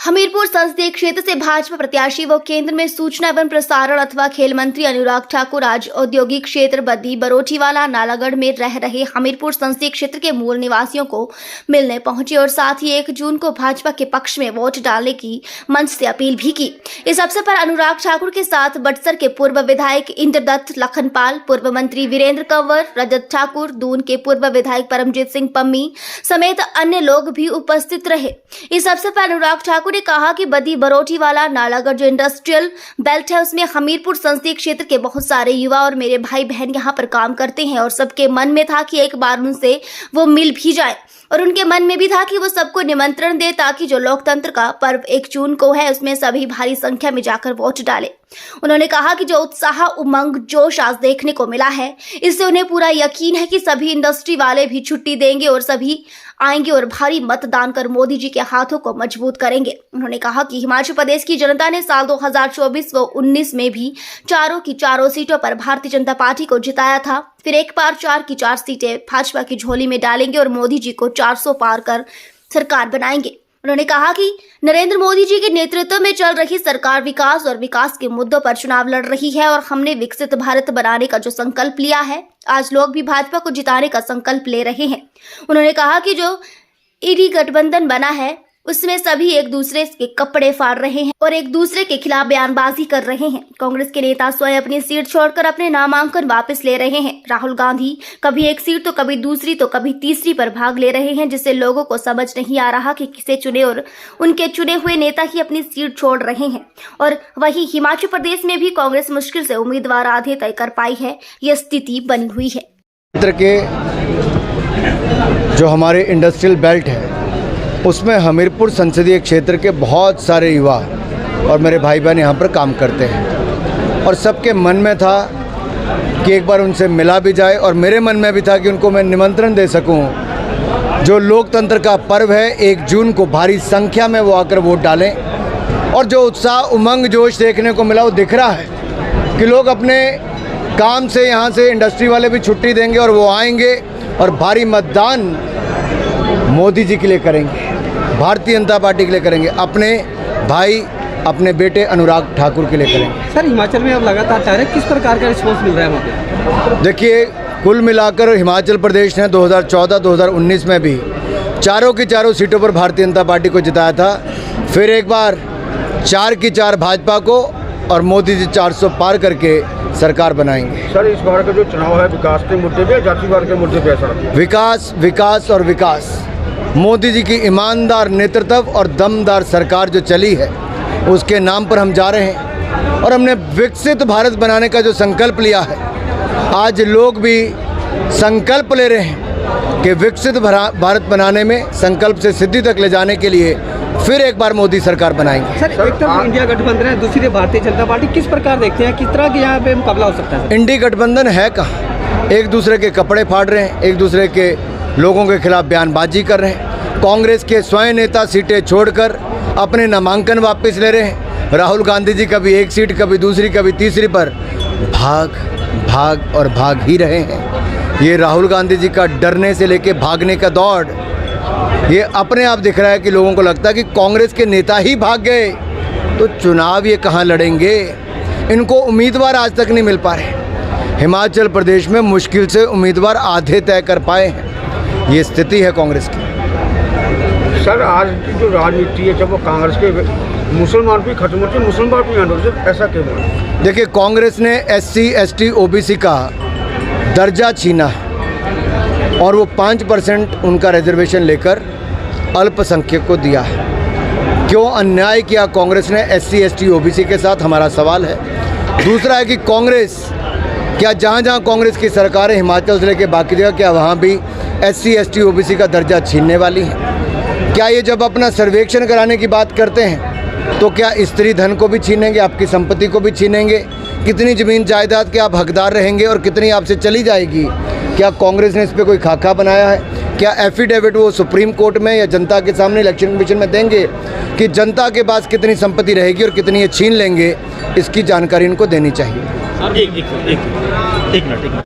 हमीरपुर संसदीय क्षेत्र से भाजपा प्रत्याशी व केंद्र में सूचना एवं प्रसारण अथवा खेल मंत्री अनुराग ठाकुर आज औद्योगिक क्षेत्र बद्दी बरोटीवाला नालागढ़ में रह रहे हमीरपुर संसदीय क्षेत्र के मूल निवासियों को मिलने पहुंचे और साथ ही 1 जून को भाजपा के पक्ष में वोट डालने की मंच से अपील भी की। इस अवसर पर अनुराग ठाकुर के साथ बटसर के पूर्व विधायक इंद्रदत्त लखनपाल, पूर्व मंत्री वीरेंद्र कंवर, रजत ठाकुर, दून के पूर्व विधायक परमजीत सिंह पम्मी समेत अन्य लोग भी उपस्थित रहे। इस अवसर पर अनुराग ठाकुर ने कहा कि बद्दी बरोटीवाला नालागढ़ जो इंडस्ट्रियल बेल्ट है उसमें हमीरपुर संसदीय क्षेत्र के बहुत सारे युवा और मेरे भाई बहन यहाँ पर काम करते हैं और सबके मन में था कि एक बार उनसे वो मिल भी जाए और उनके मन में भी था कि वो सबको निमंत्रण दे ताकि जो लोकतंत्र का पर्व 1 जून को है उसमें सभी भारी संख्या में जाकर वोट डाले। उन्होंने कहा कि जो उत्साह, उमंग, जोश आज देखने को मिला है इससे उन्हें पूरा यकीन है कि सभी इंडस्ट्री वाले भी छुट्टी देंगे और सभी आएंगे और भारी मतदान कर मोदी जी के हाथों को मजबूत करेंगे। उन्होंने कहा कि हिमाचल प्रदेश की जनता ने साल 2024 व 19 में भी चारों की चारों सीटों पर भारतीय जनता पार्टी को जिताया था। फिर एक बार 4 की 4 सीटें भाजपा की झोली में डालेंगे और मोदी जी को 400 पार कर सरकार बनाएंगे। उन्होंने कहा कि नरेंद्र मोदी जी के नेतृत्व में चल रही सरकार विकास और विकास के मुद्दों पर चुनाव लड़ रही है और हमने विकसित भारत बनाने का जो संकल्प लिया है, आज लोग भी भाजपा को जिताने का संकल्प ले रहे हैं। उन्होंने कहा कि जो ईडी गठबंधन बना है उसमें सभी एक दूसरे के कपड़े फाड़ रहे हैं और एक दूसरे के खिलाफ बयानबाजी कर रहे हैं। कांग्रेस के नेता स्वयं अपनी सीट छोड़कर अपने नामांकन वापस ले रहे हैं। राहुल गांधी कभी एक सीट तो कभी दूसरी तो कभी तीसरी पर भाग ले रहे हैं, जिससे लोगों को समझ नहीं आ रहा कि किसे चुने और उनके चुने हुए नेता ही अपनी सीट छोड़ रहे हैं। और वहीं हिमाचल प्रदेश में भी कांग्रेस मुश्किल से उम्मीदवार आधे तय कर पाई है, यह स्थिति बनी हुई है। के जो हमारे इंडस्ट्रियल बेल्ट है उसमें हमीरपुर संसदीय क्षेत्र के बहुत सारे युवा और मेरे भाई बहन यहाँ पर काम करते हैं और सबके मन में था कि एक बार उनसे मिला भी जाए और मेरे मन में भी था कि उनको मैं निमंत्रण दे सकूं। जो लोकतंत्र का पर्व है 1 जून को भारी संख्या में वो आकर वोट डालें और जो उत्साह, उमंग, जोश देखने को मिला वो दिख रहा है कि लोग अपने काम से यहाँ से इंडस्ट्री वाले भी छुट्टी देंगे और वो आएंगे और भारी मतदान मोदी जी के लिए करेंगे, भारतीय जनता पार्टी के लिए करेंगे, अपने भाई, अपने बेटे अनुराग ठाकुर के लिए करेंगे। सर, हिमाचल में अब लगातार चाह रहे किस प्रकार का रिस्पॉन्स मिल रहा है वहाँ पे? देखिए, कुल मिलाकर हिमाचल प्रदेश ने 2014-2019 में भी चारों की चारों सीटों पर भारतीय जनता पार्टी को जिताया था। फिर एक बार 4 की 4 भाजपा को और मोदी जी 400 पार करके सरकार बनाएंगे। सर, इस बार का जो चुनाव है विकास के मुद्दे पे, जातिवाद के मुद्दे पे सर? विकास, विकास और विकास। मोदी जी की ईमानदार नेतृत्व और दमदार सरकार जो चली है उसके नाम पर हम जा रहे हैं और हमने विकसित भारत बनाने का जो संकल्प लिया है, आज लोग भी संकल्प ले रहे हैं कि विकसित भारत बनाने में संकल्प से सिद्धि तक ले जाने के लिए फिर एक बार मोदी सरकार बनाएंगे। सर, एक तरफ इंडिया गठबंधन है, दूसरी भारतीय जनता पार्टी, किस प्रकार देखते हैं, किस तरह के यहाँ पे मुकाबला हो सकता है? इंडी गठबंधन है कहाँ? एक दूसरे के कपड़े फाड़ रहे हैं, एक दूसरे के लोगों के खिलाफ बयानबाजी कर रहे हैं। कांग्रेस के स्वयं नेता सीटें छोड़कर अपने नामांकन वापस ले रहे हैं। राहुल गांधी जी कभी एक सीट, कभी दूसरी, कभी तीसरी पर भाग और भाग ही रहे हैं। ये राहुल गांधी जी का डरने से लेके भागने का दौड़ ये अपने आप दिख रहा है कि लोगों को लगता है कि कांग्रेस के नेता ही भाग गए तो चुनाव ये कहाँ लड़ेंगे। इनको उम्मीदवार आज तक नहीं मिल पा रहे। हिमाचल प्रदेश में मुश्किल से उम्मीदवार आधे तय कर पाए हैं। ये स्थिति है कांग्रेस की। सर, आज की जो राजनीति है जब वो कांग्रेस के मुसलमान भी खत्म होते हैं, मुसलमान भी हैं, ऐसा क्यों? देखिए, कांग्रेस ने SC, ST, OBC का दर्जा छीना है और वो 5% उनका रिजर्वेशन लेकर अल्पसंख्यक को दिया है। क्यों अन्याय किया कांग्रेस ने SC, ST, OBC के साथ, हमारा सवाल है। दूसरा है कि कांग्रेस क्या जहाँ कांग्रेस की सरकार है हिमाचल से लेकर बाकी जगह, क्या वहाँ भी SC, ST, OBC का दर्जा छीनने वाली है? क्या ये जब अपना सर्वेक्षण कराने की बात करते हैं तो क्या स्त्री धन को भी छीनेंगे, आपकी संपत्ति को भी छीनेंगे? कितनी ज़मीन जायदाद के आप हकदार रहेंगे और कितनी आपसे चली जाएगी? क्या कांग्रेस ने इस पर कोई खाका बनाया है? क्या एफिडेविट वो सुप्रीम कोर्ट में या जनता के सामने इलेक्शन कमीशन में देंगे कि जनता के पास कितनी संपत्ति रहेगी और कितनी ये छीन लेंगे? इसकी जानकारी इनको देनी चाहिए। एक मिनट।